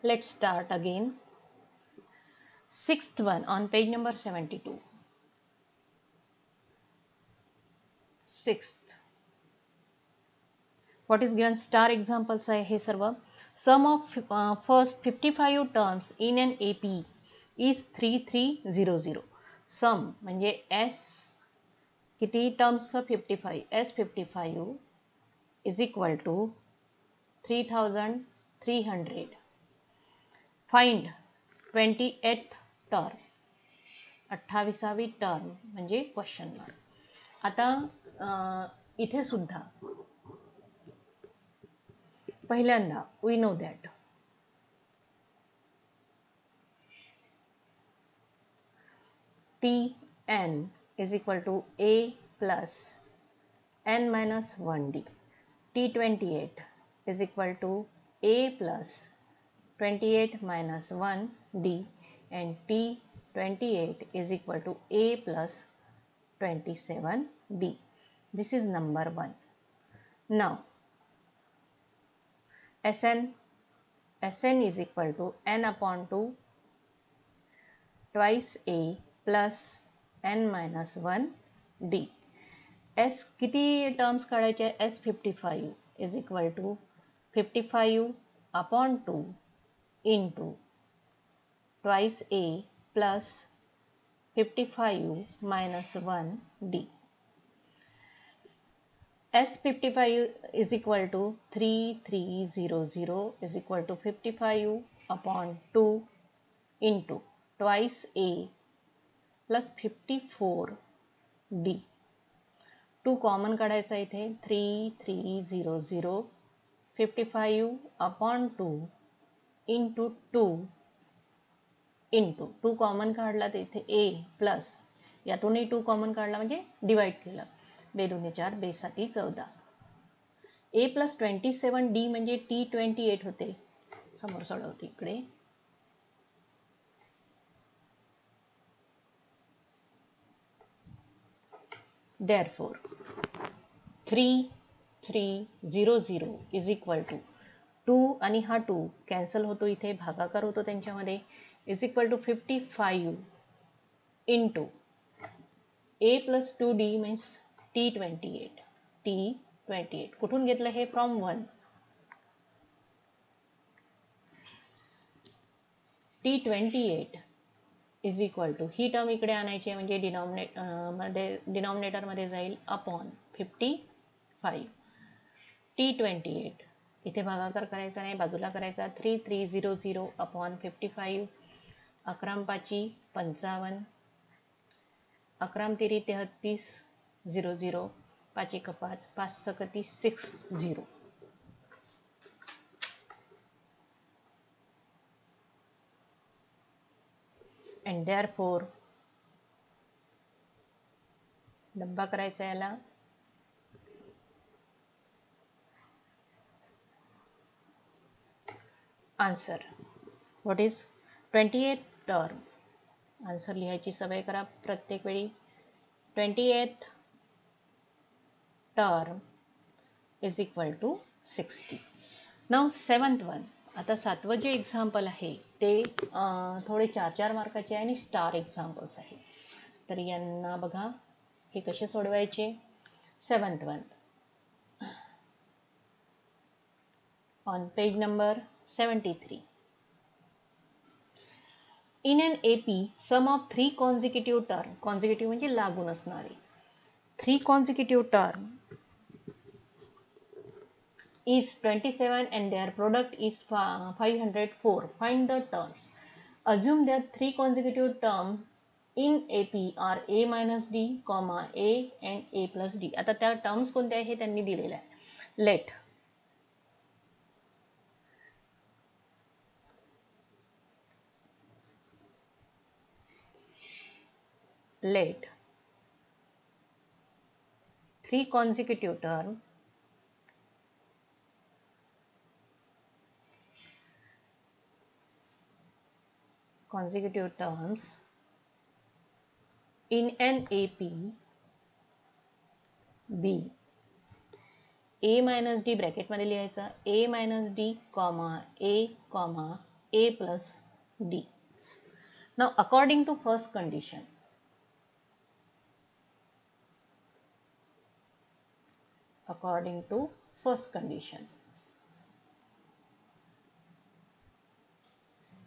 Let's start again. Sixth one on page number 72. Sixth. What is given? Star examples आहे हे सर्व. Sum of first 55 terms in an AP is 3300. Sum म्हणजे S किती terms 55, S55 is equal to 3300. Find 28th term, 28वी term म्हणजे question mark. आता इथे सुद्धा पहिल्यांदा we know that Tn is equal to A plus n minus 1d. T28 is equal to A plus 28 minus 1d and T28 is equal to A plus 27d. This is number 1. Now Sn is equal to n upon 2 twice A plus n minus 1 d. S किती terms काढायचे? S55 is equal to 55 upon 2 into twice A plus 55 minus 1 d. S55 is equal to 3300 is equal to 55 upon 2 into twice A plus 54 d. 2 common काढायचा इथे. 3300 55 upon 2 into 2 into 2 common काढला तर इथे A plus यातूनही 2 common काढला म्हणजे divide केलं. 2 दूने 4 2 साती 14. A plus 27D म्हणजे T28 होते. समोर सोडवते इकडे. Therefore 3300 is equal to 2 आणि हा 2 कॅन्सल होतो इथे, भागाकार होतो त्यांच्यामध्ये, is equal to 55 into A plus 2D means T28. T28 कुठून घेतलं हे? From 1. T28 is equal to he term इकडे आणायची म्हणजे डिनॉमिनेटर मध्ये जाईल अपॉन 55. T28 इथे भागाकार करायचा नाही, बाजूला करायचा. 3300 अपॉन 55. 11 पाची 55, 11 तेरी 33, 00 5 1 5 5 6 60. and therefore डब्बा करायचा याला. Answer what is 28th term. Answer लिहायची सवय करा प्रत्येक वेळी. 28th term is equal to 60. Now 7th one. आता 7वं जे एक्झाम्पल आहे ते थोडे 4-4 मार्काचे आणि स्टार एक्झाम्पल्स आहे. तर यांना बघा हे कसे सोडवायचे. 7th one on page number 73. In an AP, sum of 3 consecutive term, consecutive म्हणजे लागून असणारे, 3 consecutive term is 27 and their product is 504. Find the terms. Assume that 3 consecutive term in AP are A minus D, A and A plus D. आता त्या terms कोणत्या आहे हे त्यांनी दिलेलं आहे. Let 3 consecutive term consecutive terms in an AP B A minus D bracket मध्ये लिहायचा. A minus D, A, a plus d. Now according to first condition,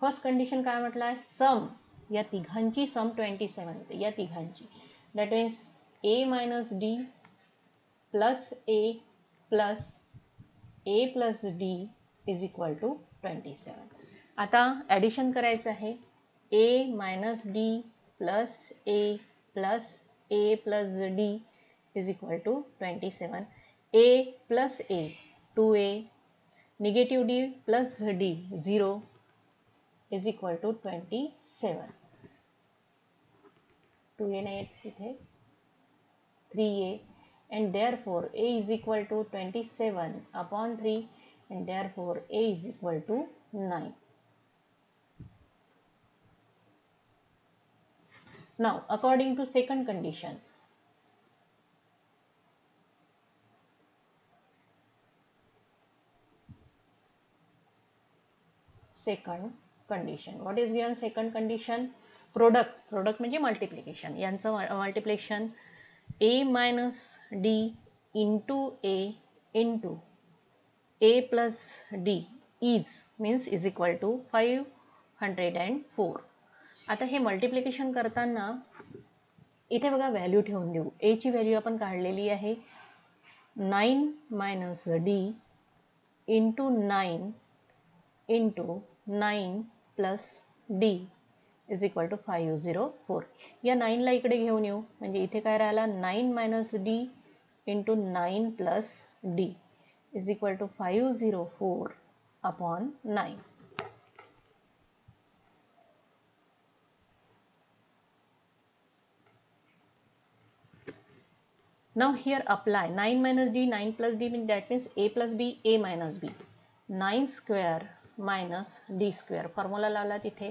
first condition काय म्हटलं सम या तिघांची सम 27 होते, या तिघांची, that means a minus D plus a plus D is equal to 27. आता ॲडिशन करायचं आहे a minus D plus a plus D is equal to 27. a plus a 2a, negative d plus d 0 is equal to 27. 2a नाही इथे 3a, and therefore a is equal to 27 upon 3, and therefore a is equal to 9. Now according to second condition, what is given second condition? Product म्हणजे multiplication, यांचं multiplication a minus d into a plus d is equal to 504. आता हे multiplication करताना इथे बघा value ठेवून देऊ. a ची व्हॅल्यू आपण काढलेली आहे 9 minus d into 9 into 9 plus d is equal to 504. या 9 ला इकडे घेऊन येऊ, म्हणजे इथे काय राहिला 9 minus d into 9 plus d is equal to 504 upon 9. Now here apply 9 minus d, 9 plus d, that means a plus b, a minus b. 9 square minus d square. Formula लावला तिथे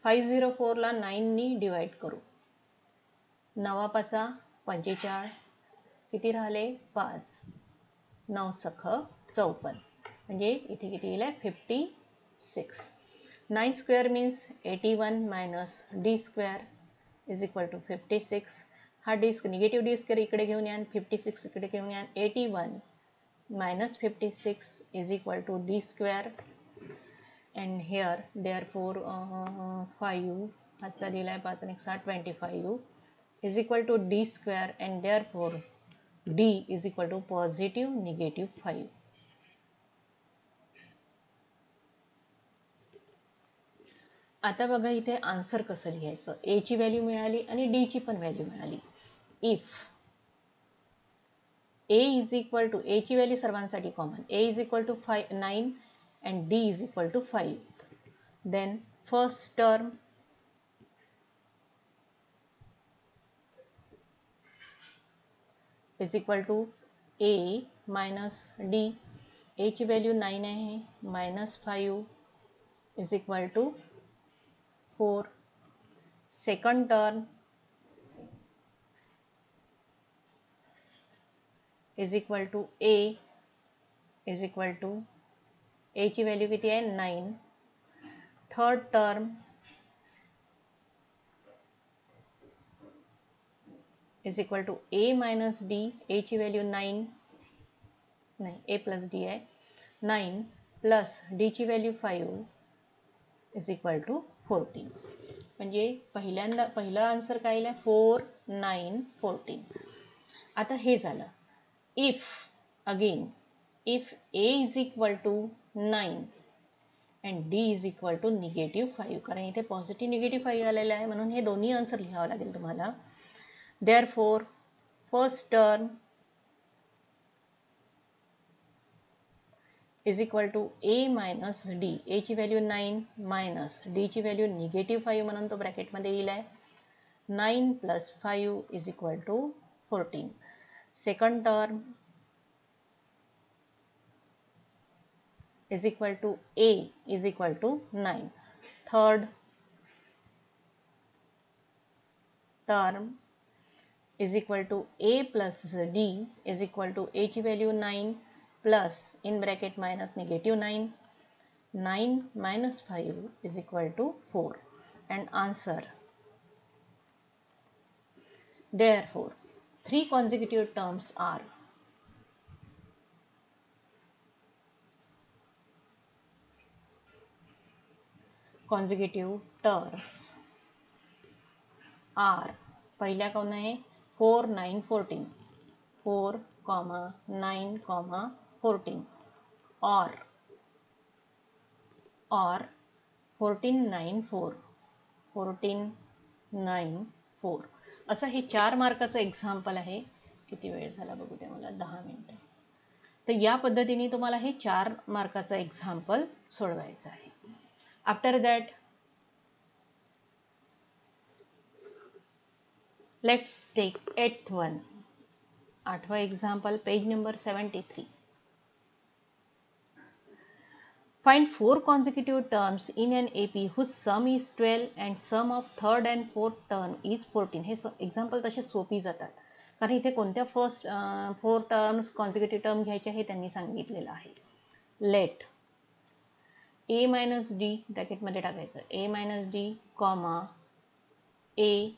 504 ला 9 नी डिवाइड करू. 9 पाचा 45, किती राहिले 5, 9 सख 54, म्हणजे इथे किती येईल 56. 9 square means 81 minus d square is equal to 56. हा d निगेटिव्ह d स्क्वेअर इकडे घेऊन या, 56 इकडे घेऊन या. 81 minus 56 is equal to d square, and here therefore 5 हातचा दिलाय 5 आणि 6 25 is equal to d square, and therefore d is equal to positive negative 5. आता बघा इथे आन्सर कसं लिहायचं. a ची व्हॅल्यू मिळाली आणि d ची पण व्हॅल्यू मिळाली. If a is equal to, a ची व्हॅल्यू सर्वांसाठी common, a is equal to 9 and d is equal to 5, then first term is equal to a minus d. a ची value 9 आहे, minus 5 is equal to 4. second term is equal to a is equal to, a ची value किती आहे 9. third term is equal to a minus d. a ची value 9 नाही, a plus d आहे 9 plus d ची value 5 is equal to 14. म्हणजे पहिला answer काय आला 4 9 14. आता हे झालं. If again if a is equal to 9 and d is equal to -5, कारण इथे पॉझिटिव्ह निगेटिव्ह 5 आलेलं आहे, म्हणून हे दोन्ही आन्सर लिहावं लागेल तुम्हाला. therefore first term is equal to a minus d. a ची व्हॅल्यू 9 minus d ची व्हॅल्यू -5 म्हणून तो ब्रॅकेटमध्ये लिहिलाय. 9 plus 5 is equal to 14. second term is equal to a is equal to 9. third term is equal to a plus d is equal to, a ची value 9 plus in bracket minus -9. 9 minus 5 is equal to 4. And answer. Therefore, three consecutive terms are पहिल्या कोण आहे 4 9 14 4, 9, 14 or 14 9 4 14 9 4 असं हे 4 मार्काचं example आहे. किती वेळ झाला बघू द्या मला 10 मिनिटं. तर या पद्धतीने तुम्हाला हे 4 मार्काचं एक्झाम्पल सोडवायचं आहे. After that let's take 8th one. 8th example, page number 73. Find 4 consecutive terms in an AP whose sum is 12 and sum of third and fourth term is 14. हे एक्झाम्पल तसे सोपी जातात कारण इथे कोणत्या 4 टर्म्स कॉन्सिक्युटिव्ह टर्म घ्यायचे हे त्यांनी सांगितलेलं आहे. लेट a मायनस डी ब्रॅकेटमध्ये टाकायचं a minus D comma a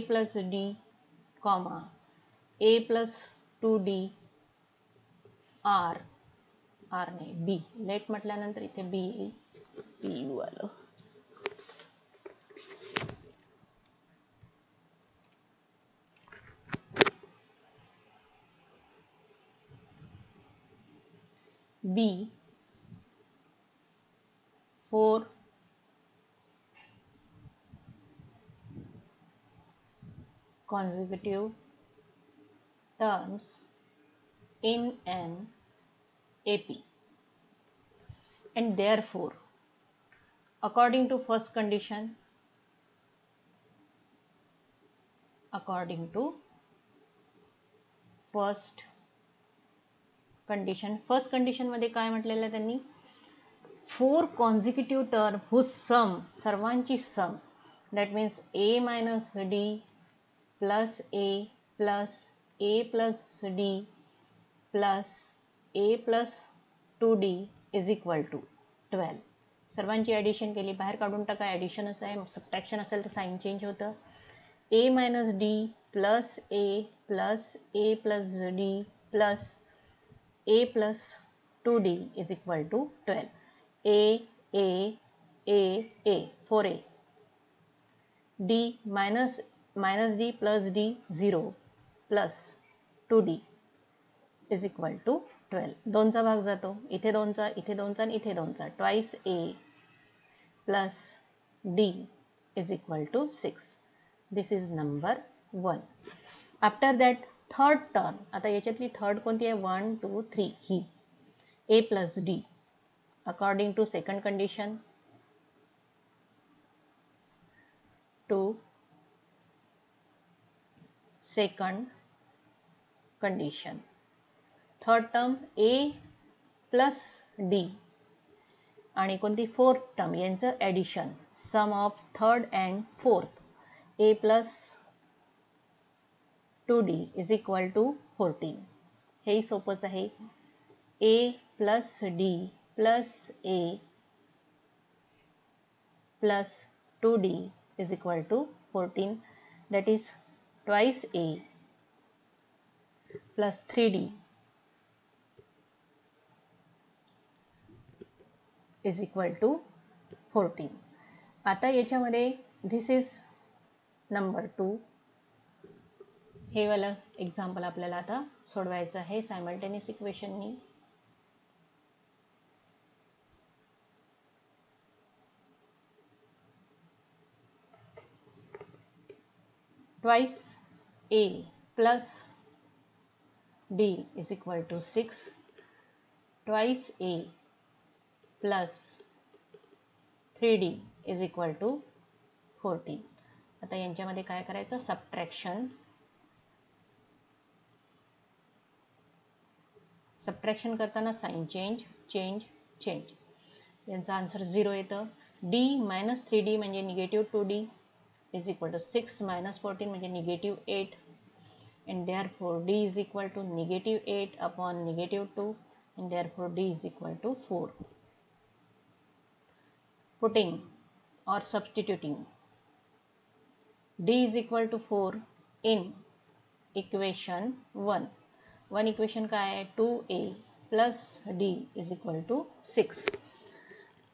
plus D comma a plus 2d are नाही बी. लेट म्हटल्यानंतर इथे बी येईल पी यू आलं. बी 4 consecutive terms in an AP and therefore according to first condition first condition मध्ये काय म्हटलेलं आहे त्यांनी 4 consecutive term whose sum सर्वांची sum that means a minus d plus a plus d plus a plus 2d is equal to 12. सर्वांची addition केली बाहेर काढून टाका. ॲडिशनच आहे. सबट्रॅक्शन असेल तर साइन चेंज होतं. a minus d plus a plus d plus a plus 2d is equal to 12. a 4a d minus d plus d 0 plus 2d is equal to 12. 2चा भाग जातो. इथे 2चा इथे 2चा आणि इथे 2चा twice a plus d is equal to 6. This is number 1. After that third term, आता याच्यातली third कोणती आहे 1 2 3 ही a plus d according to second condition to second condition. Third term a plus d आणि कोणती फोर्थ टर्म यांचं addition sum of third and fourth a plus 2d is equal to 14. हेही सोपंच आहे. a plus d plus a plus 2d is equal to 14. That is twice a plus 3d is equal to 14. आता याच्यामध्ये this is number 2. हे वाला example आपल्याला आता सोडवायचं आहे simultaneous इक्वेशननी. twice a plus d is equal to 6. twice a plus 3d is equal to 14. आता यांच्यामध्ये काय करायचं सबट्रॅक्शन करताना साइन चेंज यांचा आन्सर 0 येतं. d minus 3d म्हणजे negative 2d is equal to 6 minus 14 म्हणजे negative 8 and therefore d is equal to negative 8 upon negative 2 and therefore d is equal to 4. putting or substituting d is equal to 4 in equation 1. One equation काय आहे 2a plus d is equal to 6.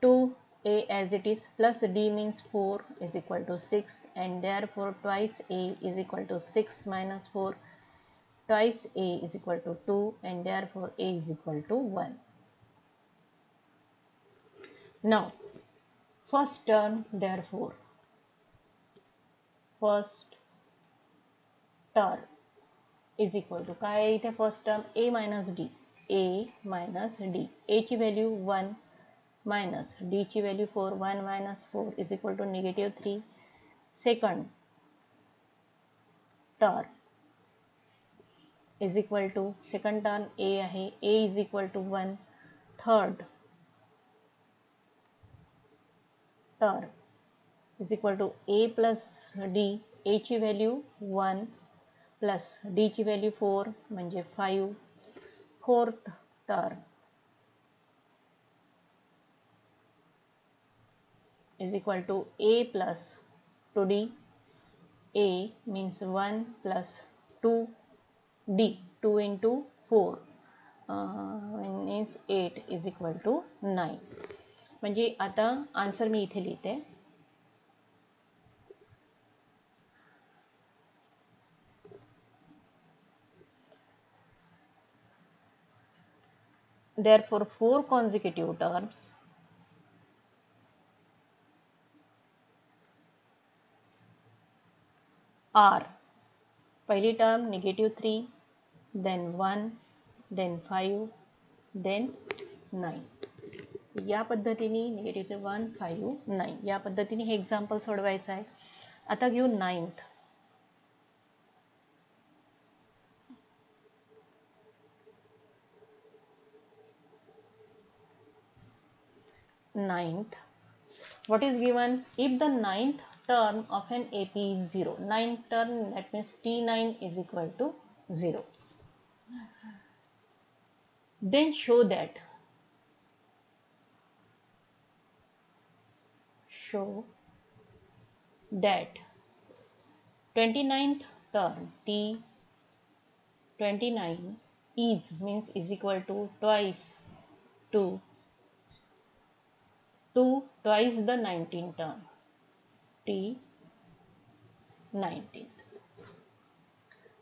2a as it is plus d means 4 is equal to 6, and therefore twice a is equal to 6 minus 4. Twice a is equal to 2, and therefore a is equal to 1. Now first term, therefore first term is equal to काय आहे इथे first term a minus d. a minus d. a ची value 1 minus d ची value 4. 1 minus 4 is equal to -3. Second term is equal to second term a आहे. a is equal to 1. Third term is equal to a plus d. a ची value 1 plus d ची value 4 म्हणजे 5. Fourth term is equal to a plus 2d. a means 1 plus 2d. 2 into 4 means 8 is equal to 9. म्हणजे आता answer मी इथे लिहिते. Therefore 4 consecutive terms are पहिली term -3, then 1, then 5, then 9. या पद्धतीने -1, 5, 9 या पद्धतीने हे एक्झाम्पल सोडवायचं आहे. आता घेऊ ninth. What is given? If the ninth term of an AP is 0. Ninth term, that means T9 is equal to 0. Then show that 29th term T29 means is equal to twice the 19th term T19.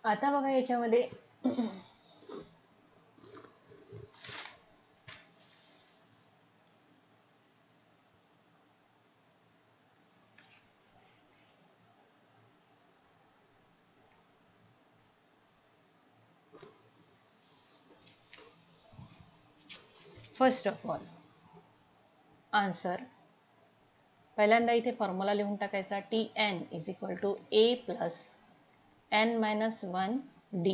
आता बघा याच्यामध्ये first of all answer पहिल्यांदा इथे formula लिहून टाकायचा. Tn is equal to a plus n minus 1 d.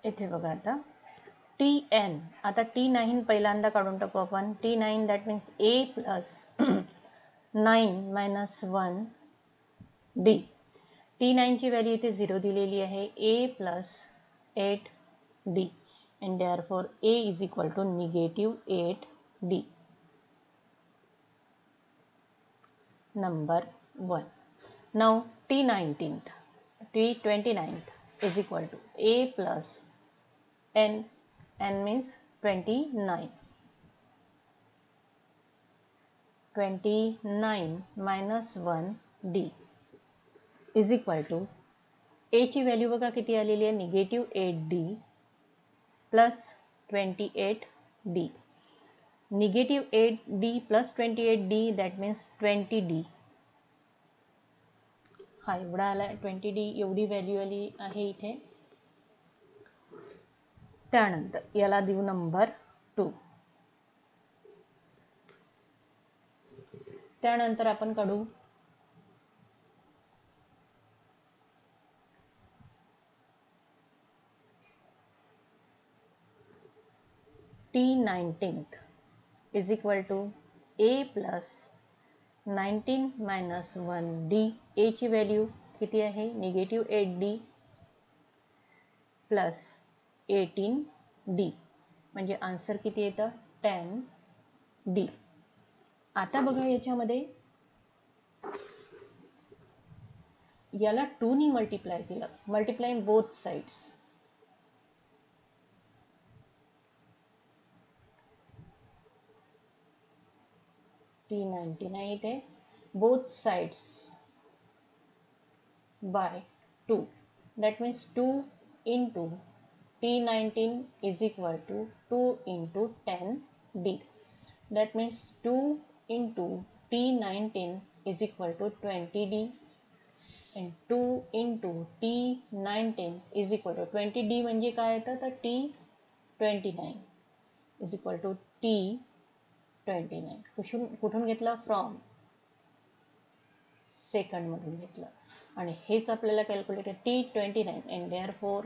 इथे बघा आता Tn. आता T9 पहिल्यांदा काढून टाकू आपण. T9 that means a plus 9 minus 1 d. T9 ची व्हॅल्यू इथे 0 दिलेली आहे. a plus 8 d, and therefore a is equal to -8 d. Number 1. Now T29th is equal to a plus n means 29. 29 minus 1 d is equal to a ची value बघा किती आलेली आहे -8d plus 28d. -8d plus 28d that means 20d. हा एवढा आला 20d एवढी value आली आहे इथे. त्यानंतर याला देऊ नंबर 2. त्यानंतर आपण काढू T19 is equal to A plus 19 minus 1D. A ची व्हॅल्यू किती आहे? निगेटिव्ह 8D प्लस 18D, म्हणजे आन्सर किती येतं? 10D. आता बघा याच्यामध्ये याला 2 नी मल्टिप्लाय केलं, मल्टिप्लाइंग बोथ साइड्स. T19 आहे इथे, both sides by 2. That means 2 into T19 is equal to 2 into 10D. That means 2 into T19 is equal to 20D and 2 into T19 is equal to 20D म्हणजे काय येतं? तर T29 is equal to T29. कुठून घेतलं? From second मधून घेतलं आणि हेच आपल्याला कॅल्क्युलेट आहे T29 and therefore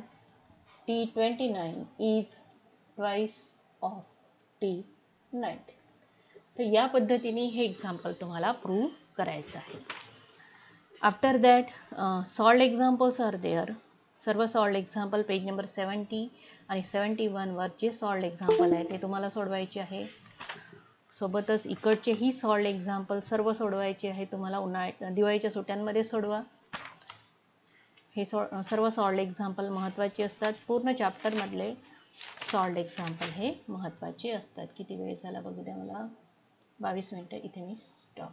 T29 is twice of T19. तर या पद्धतीने हे एक्झाम्पल तुम्हाला प्रूव्ह करायचं आहे. After that solved examples are there. सर्व सॉल्व्ड एक्झाम्पल पेज नंबर 70 आणि 71 वर जे सॉल्व्ड एक्झाम्पल आहे ते तुम्हाला सोडवायचे आहे. सोबतच इकडचेही सॉल्व्ड एक्झाम्पल सर्व सोडवायचे आहे तुम्हाला. दिवाळीच्या सुट्ट्यांमध्ये सोडवा. हे सर्व सॉल्व्ड एक्झाम्पल महत्त्वाचे असतात. पूर्ण चॅप्टरमधले सॉल्व्ड एक्झाम्पल हे महत्त्वाचे असतात. किती वेळ झाला बघू द्या मला? 22 मिनिटं. इथे मी स्टॉप.